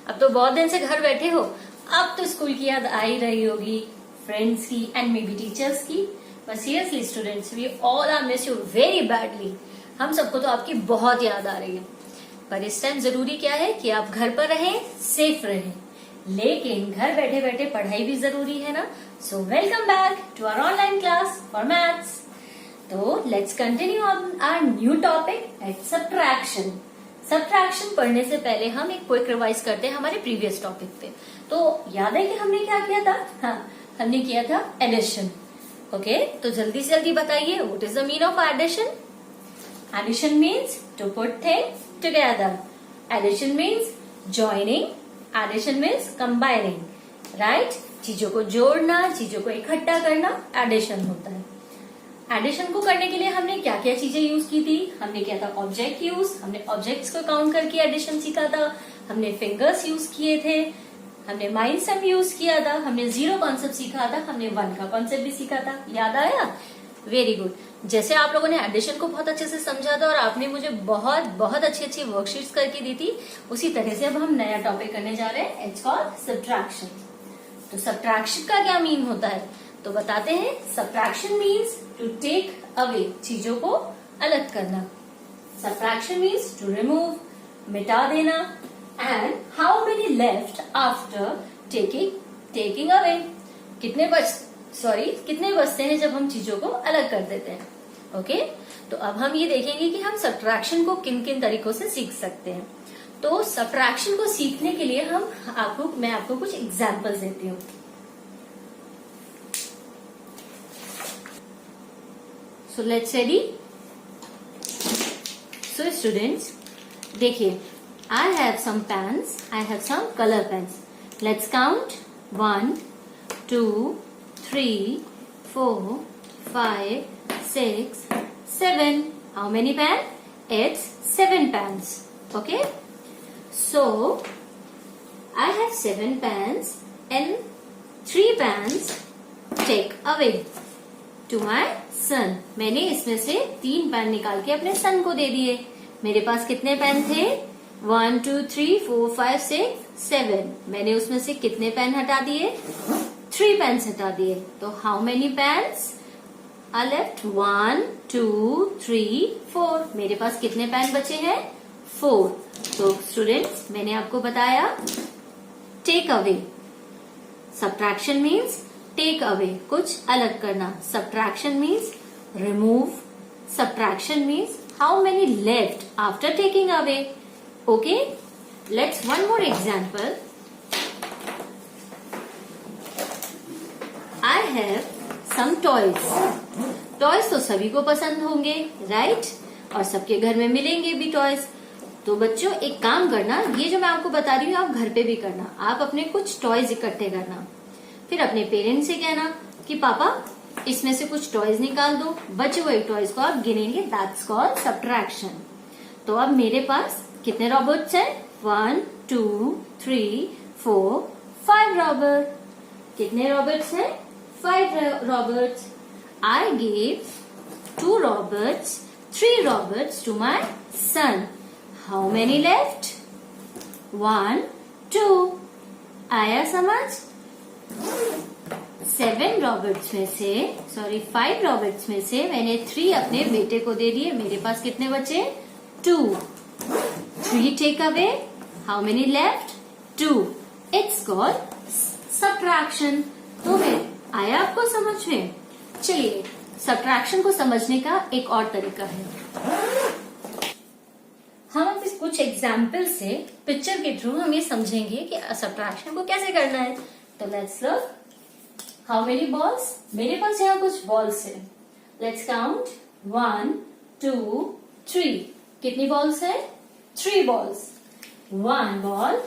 अब तो बहुत दिन से घर बैठे हो, अब तो स्कूल की याद आ ही रही होगी, फ्रेंड्स की एंड मे बी टीचर्स की। But seriously students, we all are miss you very badly. हम सबको तो आपकी बहुत याद आ रही है। पर इस टाइम जरूरी क्या है कि आप घर पर रहें, सेफ रहें, लेकिन घर बैठे बैठे पढ़ाई भी जरूरी है ना। So welcome back to our online class for maths. तो let's continue on our new topic at subtraction. Subtraction पढ़ने से पहले हम एक क्विक रिवाइज करते हैं हमारे प्रीवियस टॉपिक पे। तो याद है कि हमने क्या किया था? हाँ, हमने किया था एडिशन। ओके, तो जल्दी से जल्दी बताइए, what is the mean of addition? Addition means to put things together. Addition means joining. Addition means combining. Right? चीजों को जोड़ना, चीजों को इकट्ठा करना एडिशन होता है। एडिशन को करने के लिए हमने क्या क्या चीजें यूज की थी? हमने किया था ऑब्जेक्ट यूज, हमने ऑब्जेक्ट्स को काउंट करके एडिशन सीखा था, हमने फिंगर्स यूज किए थे, हमने माइंड सम यूज किया था, हमने जीरो कॉन्सेप्ट सीखा था, हमने वन का कॉन्सेप्ट भी सीखा था। याद आया? Very good. जैसे आप लोगों ने एडिशन को बहुत अच्छे से समझा था और आपने मुझे बहुत बहुत अच्छी अच्छी वर्कशीट्स करके दी थी, उसी तरह से अब हम नया टॉपिक करने जा रहे हैं। It's called subtraction. तो सब्ट्रैक्शन का क्या मीन होता है तो बताते हैं। Subtraction means to take away, चीजों को अलग करना। सब्ट्रैक्शन मीन्स टू रिमूव, मिटा देना। And how many left after taking away, कितने बचते हैं जब हम चीजों को अलग कर देते हैं। ओके, तो अब हम ये देखेंगे कि हम सब्ट्रैक्शन को किन किन तरीकों से सीख सकते हैं। तो सब्ट्रैक्शन को सीखने के लिए मैं आपको कुछ एग्जांपल्स देती हूँ। So let's study. So students, देखिए, I have some pens, I have some colour pens. Let's count 1 2 3 4 5 6 7. How many pens? It's 7 pens. Okay. So I have 7 pens and 3 pens take away to my son. मैंने इसमें से 3 pen निकाल के अपने सन को दे दिए। मेरे पास कितने पेन थे? 1 2 3 4 5 6 7. मैंने उसमें से कितने पेन हटा दिए? 3 पेन्स हटा दिए। तो how many pens are left? 1 2 3 4. मेरे पास कितने पेन बचे हैं? 4. तो स्टूडेंट्स, मैंने आपको बताया take away. Subtraction means take away, कुछ अलग करना। Subtraction means remove. Subtraction means how many left after taking away. Okay, let's one more example. I have some toys. Toys तो सभी को पसंद होंगे, राइट? और सबके घर में मिलेंगे भी टॉयज। तो बच्चों, एक काम करना, ये जो मैं आपको बता रही हूँ आप घर पे भी करना। आप अपने कुछ टॉयज इकट्ठे करना, फिर अपने पेरेंट्स से कहना कि पापा इसमें से कुछ टॉयज निकाल दो। बचे हुए टॉयज को आप गिनेंगे, दैट्स कॉल्ड सब्ट्रैक्शन। तो अब मेरे पास कितने रॉबर्ट्स हैं? 1 2 3 4 5 रॉबर्ट। कितने रॉबर्ट्स हैं? 5 Roberts. I gave 2 Roberts, 3 Roberts to my son. How many left? 1 2. आया समझ? 7 Roberts में से 5 Roberts में से मैंने 3 अपने बेटे को दे दिए। मेरे पास कितने बचे? 2. 3 take away. How many left? 2. It's called subtraction. तो फिर आया आपको समझ में? चलिए, सब्ट्रैक्शन को समझने का एक और तरीका है। हम अब इस कुछ एग्जाम्पल से, पिक्चर के थ्रू हम ये समझेंगे कि सब्ट्रैक्शन को कैसे करना है। तो let's look. How many balls? मेरे पास यहाँ कुछ बॉल्स है। Let's count 1 2 3. कितनी बॉल्स है? 3 बॉल्स। 1 बॉल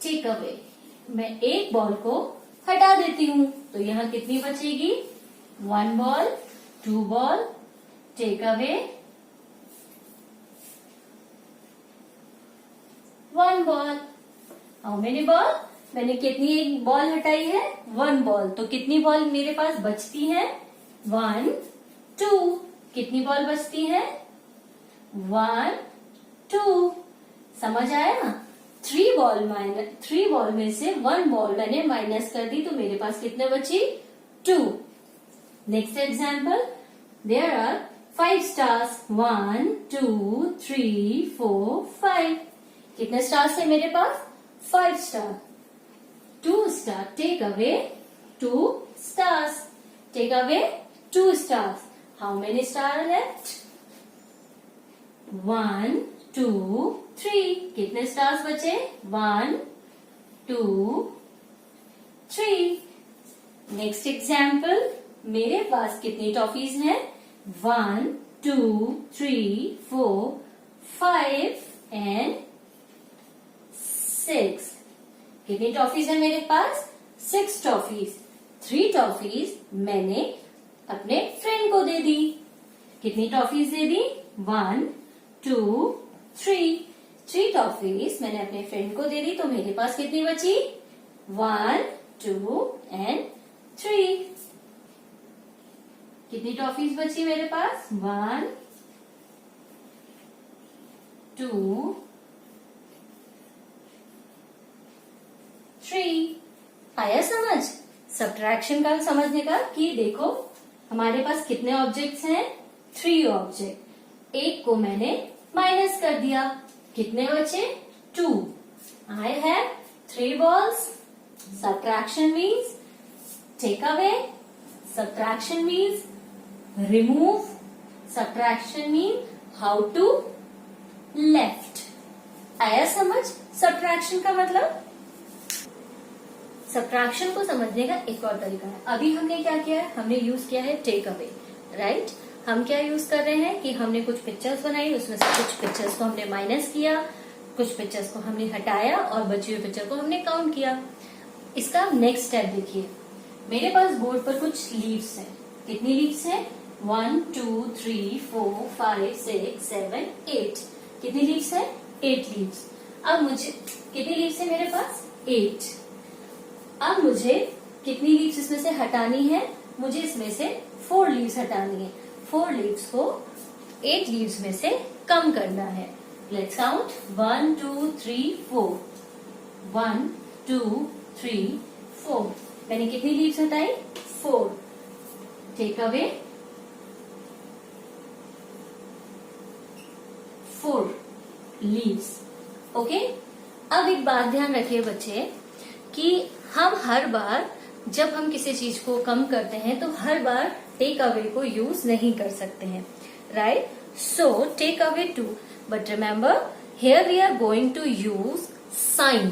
टेक अवे, मैं एक बॉल को हटा देती हूँ। तो यहाँ कितनी बचेगी? 1 ball, 2 ball, take away 1 ball. How many ball? मैंने कितनी एक बॉल हटाई है? 1 बॉल। तो कितनी बॉल मेरे पास बचती है? 1 2. कितनी बॉल बचती है? 1 2. समझ आया ना? थ्री बॉल में से 1 बॉल मैंने माइनस कर दी, तो मेरे पास कितने बची? 2। Next example, there are 5 stars, 1 2 3 4 5। कितने स्टार्स है मेरे पास? 5 star. 2 star, take away 2 stars. Take away 2 stars. How many stars left? 1 2 3. कितने stars बचे? 1 2 3. नेक्स्ट एग्जाम्पल, मेरे पास कितनी टॉफीज हैं? 1 2 3 4 5 एंड 6। कितनी टॉफीज है मेरे पास? 6 टॉफीज। 3 टॉफीज मैंने अपने फ्रेंड को दे दी। कितनी टॉफीज दे दी? 1 2 3। 3 टॉफीज मैंने अपने फ्रेंड को दे दी, तो मेरे पास कितनी बची? 1 2 एंड 3। कितनी टॉफीज बची मेरे पास? 1 2 3। आया समझ? सब्ट्रैक्शन का समझने का कि देखो हमारे पास कितने ऑब्जेक्ट्स हैं? 3 ऑब्जेक्ट। एक को मैंने माइनस कर दिया, कितने बचे? 2। I have 3 balls. Subtraction means take away, subtraction means remove, subtraction mean how to left. आया समझ सब्ट्रैक्शन का मतलब? सब्ट्रैक्शन को समझने का एक और तरीका है। अभी हमने क्या किया है? हमने यूज किया है टेक अवे, राइट। हम क्या यूज कर रहे हैं कि हमने कुछ पिक्चर्स बनाई, उसमें से कुछ पिक्चर्स को हमने माइनस किया, कुछ पिक्चर्स को हमने हटाया और बची हुई पिक्चर को हमने काउंट किया। इसका नेक्स्ट स्टेप देखिए, मेरे पास बोर्ड पर कुछ लीव्स हैं। कितनी लीव्स हैं? 1 2 3 4 5 6 7 8। कितनी लीव्स है? 8 लीव्स। अब मुझे कितनी लीव्स है मेरे पास? 8। अब मुझे कितनी लीव्स इसमें से हटानी है? मुझे इसमें से 4 लीव्स हटानी है। 4 लीव्स को 8 लीव्स में से कम करना है। Let's count 1 2 3 4। 1 2 3 4। मैंने कितनी लीव्स हटाई? 4। Take away 4 leaves. ओके। अब एक बात ध्यान रखिए बच्चे कि हम हर बार जब हम किसी चीज को कम करते हैं तो हर बार टेक अवे को यूज नहीं कर सकते हैं, right. So take away 2, but remember here we are going to use sign.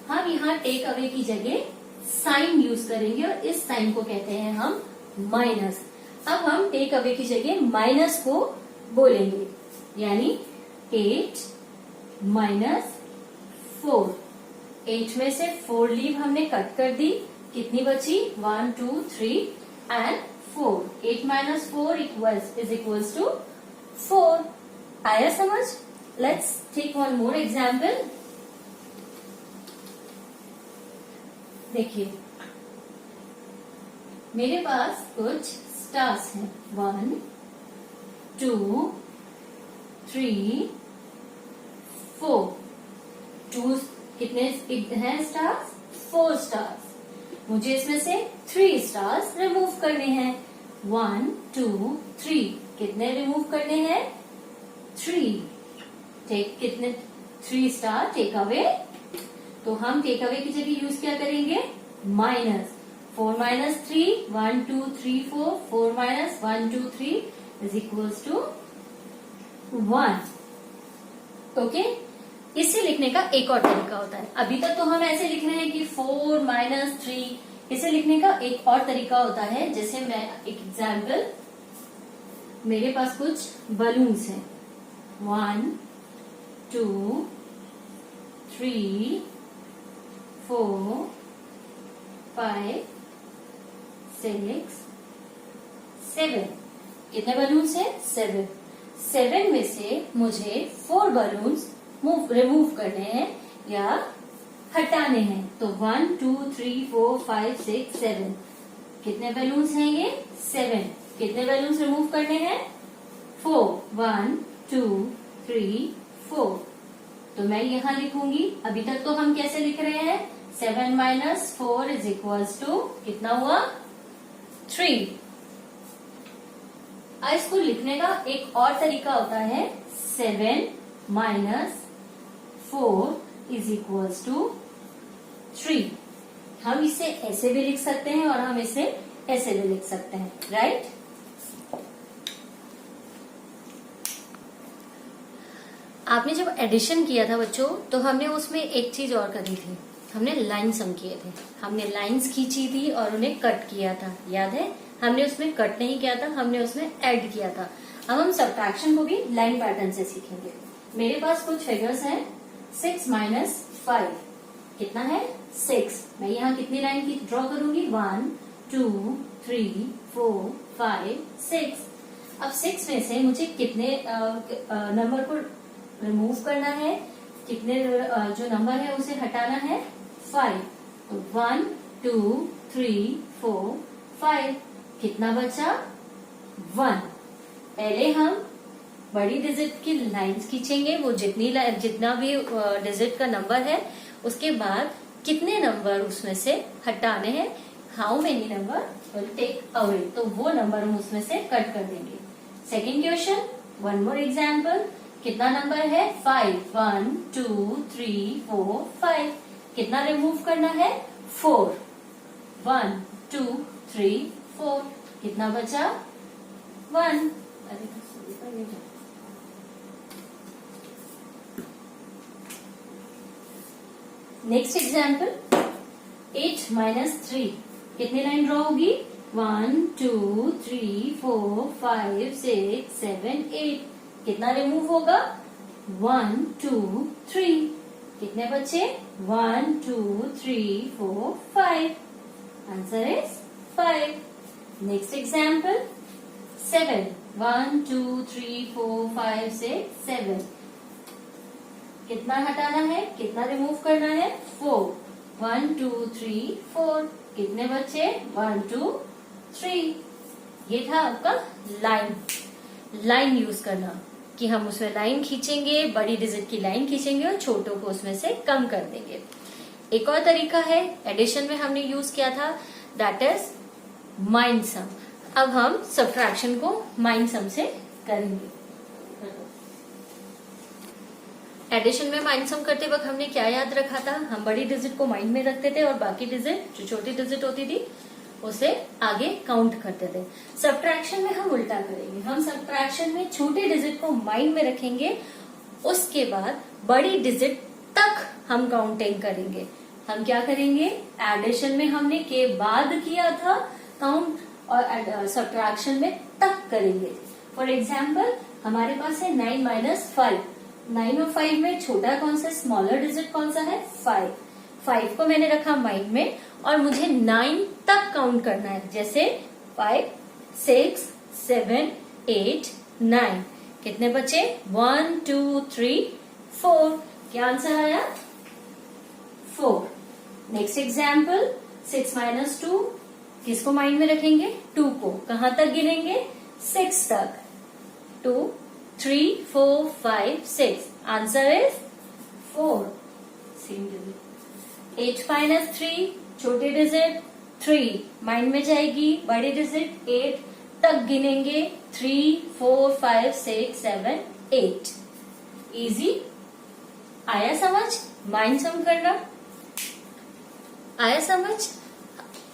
हम यहाँ टेक अवे की जगह साइन यूज करेंगे और इस साइन को कहते हैं हम माइनस। अब हम टेक अवे की जगह माइनस को बोलेंगे, यानी 8 माइनस 4। 8 में से 4 लीव हमने कट कर दी, कितनी बची? 1 2 3 and 4। 8 minus 4 is equals to 4। आया समझ? Let's take one more example. देखिए मेरे पास कुछ स्टार्स हैं। 1 2 3 4। 2 कितने हैं स्टार्स? 4 स्टार्स। मुझे इसमें से 3 स्टार्स रिमूव करने हैं। 1 2 3। कितने रिमूव करने हैं? 3। टेक कितने? 3 स्टार टेक अवे। तो हम टेक अवे की जगह यूज क्या करेंगे? Minus. 4 minus 3 1 2 3 4। 4 minus 1 2 3 is equals to 1। Okay. इसे लिखने का एक और तरीका होता है। अभी तक तो हम ऐसे लिख रहे हैं कि 4 माइनस 3। इसे लिखने का एक और तरीका होता है, जैसे मैं एक एग्जाम्पल, मेरे पास कुछ बलून्स हैं। 1 2 3 4 5 6 7। कितने बलून्स हैं? 7। 7 में से मुझे 4 बलून्स रिमूव करने हैं या हटाने हैं। तो 1 2 3 4 5 6 7। कितने बैलून्स हैं ये? 7। कितने बैलून्स रिमूव करने हैं? 4। 1 2 3 4। तो मैं यहाँ लिखूंगी, अभी तक तो हम कैसे लिख रहे हैं, 7 - 4 = कितना हुआ, 3। इसको लिखने का एक और तरीका होता है, 7 - 4 = 3। हम इसे ऐसे भी लिख सकते हैं और हम इसे ऐसे भी लिख सकते हैं, राइट। आपने जब एडिशन किया था बच्चों, तो हमने उसमें एक चीज और करी थी, हमने लाइन सम किए थे, हमने लाइंस खींची थी और उन्हें कट किया था, याद है। हमने उसमें कट नहीं किया था, हमने उसमें ऐड किया था। अब हम सब्ट्रैक्शन को भी लाइन पैटर्न से सीखेंगे। मेरे पास कुछ फिगर्स हैं, 6 - 5 कितना है, 6। मैं यहाँ कितनी लाइन की ड्रॉ करूंगी, 1 2 3 4 5 6। अब 6 में से मुझे कितने नंबर को रिमूव करना है, कितने जो नंबर है उसे हटाना है, 5। तो 1 2 3 4 5 कितना बचा, 1। पहले हम बड़ी डिजिट की लाइंस खींचेंगे, वो जितना भी डिजिट का नंबर है, उसके बाद कितने नंबर उसमें से हटाने हैं, how many number will take away, तो वो नंबर हम उसमें से कट कर देंगे। Second question, one more example, कितना नंबर है, 5। 1 2 3 4 5 कितना रिमूव करना है, 4। 1 2 3 4 कितना बचा, 1। नेक्स्ट एग्जाम्पल, 8 - 3 कितनी लाइन ड्रॉ होगी, 1 2 3 4 5 6 7 8 कितना रिमूव होगा, 1 2 3 कितने बचे, 1 2 3 4 5। Answer is 5। नेक्स्ट एग्जाम्पल, 7 1 2 3 4 5 6 7 कितना हटाना है, कितना रिमूव करना है, 4। 1 2 3 4 कितने बचे, 1 2 3। ये था आपका लाइन यूज करना, कि हम उसमें लाइन खींचेंगे, बड़ी डिजिट की लाइन खींचेंगे और छोटों को उसमें से कम कर देंगे। एक और तरीका है, एडिशन में हमने यूज किया था, दैट इज माइंड सम। अब हम सब्ट्रैक्शन को माइंड सम से करेंगे। एडिशन में माइंड सम करते वक्त हमने क्या याद रखा था, हम बड़ी डिजिट को माइंड में रखते थे और बाकी डिजिट जो छोटी डिजिट होती थी उसे आगे काउंट करते थे। सब्ट्रैक्शन में हम उल्टा करेंगे, हम सब्ट्रैक्शन में छोटे डिजिट को माइंड में रखेंगे, उसके बाद बड़ी डिजिट तक हम काउंटिंग करेंगे। हम क्या करेंगे, एडिशन में हमने के बाद किया था काउंट, और सब्ट्रैक्शन में तक करेंगे। फॉर एग्जाम्पल, हमारे पास है 9 - 5। 9 और 5 में छोटा कौन सा, स्मॉलर डिजिट कौन सा है, 5। 5 को मैंने रखा माइंड में और मुझे 9 तक काउंट करना है, जैसे 5 6 7 8 9 कितने बचे, 1 2 3 4। क्या आंसर आया, 4। नेक्स्ट एग्जाम्पल, 6 - 2 किसको माइंड में रखेंगे, 2 को। कहां तक गिनेंगे, 6 तक। 2 3 4 5 6 आंसर इज 4। 8 - 3 छोटे डिजिट 3 माइंड में जाएगी, बड़ी डिजिट 8 तक गिनेंगे, 3 4 5 6 7 8। इजी, आया समझ, माइंड सम करना आया समझ।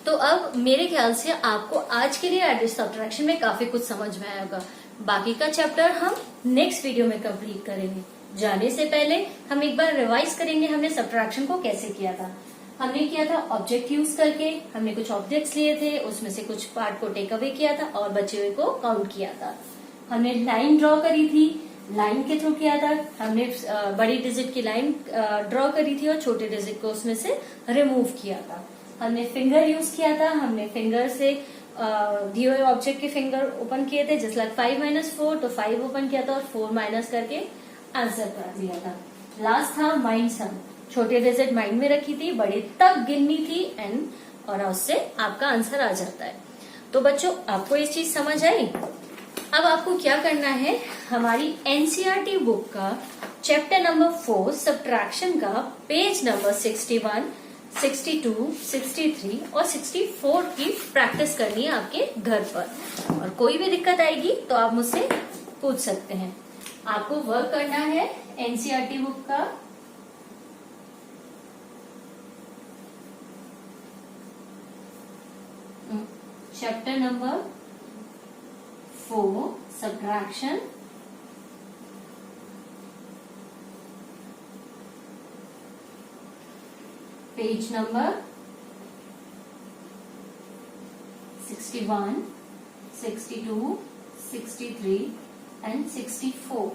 तो अब मेरे ख्याल से आपको आज के लिए एडिशन सब्ट्रैक्शन में काफी कुछ समझ में आएगा। बाकी का चैप्टर हम नेक्स्ट वीडियो में कंप्लीट करेंगे। जाने से पहले हम एक बार रिवाइज करेंगे हमने सब्ट्रैक्शन को कैसे किया था। हमने किया था ऑब्जेक्ट यूज करके, हमने कुछ ऑब्जेक्ट्स लिए थे, उसमें से कुछ पार्ट को टेक अवे किया था और बचे हुए को काउंट किया था। हमने लाइन ड्रॉ करी थी, लाइन के थ्रू किया था, हमने बड़ी डिजिट की लाइन ड्रॉ करी थी और छोटे डिजिट को उसमें से रिमूव किया था। हमने फिंगर यूज किया था, हमने फिंगर से दिए हुए ऑब्जेक्ट के फिंगर ओपन किए थे, जस्ट लाइक 5 - 4, तो 5 ओपन किया था और 4 माइनस करके आंसर कर दिया था। लास्ट था माइंड सम, छोटे डिजिट माइंड में रखी थी, बड़ी तक गिननी थी एंड, और उससे आपका आंसर आ जाता है। तो बच्चों, आपको ये चीज समझ आई? अब आपको क्या करना है, हमारी एनसीईआरटी बुक का चैप्टर नंबर 4 सब्ट्रैक्शन का पेज नंबर 61, 62, 63 और 64 की प्रैक्टिस करनी है आपके घर पर। और कोई भी दिक्कत आएगी तो आप मुझसे पूछ सकते हैं। आपको वर्क करना है एनसीईआरटी बुक का chapter number 4 subtraction, page number 61, 62, 63 and 64।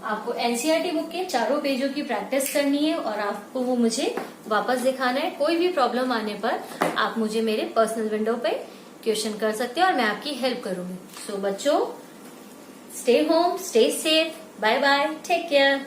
आपको एनसीईआरटी बुक के चारों पेजों की प्रैक्टिस करनी है और आपको वो मुझे वापस दिखाना है। कोई भी प्रॉब्लम आने पर आप मुझे मेरे पर्सनल विंडो पे क्वेश्चन कर सकते हैं और मैं आपकी हेल्प करूंगी। सो बच्चों, stay home, stay safe, bye bye, take care.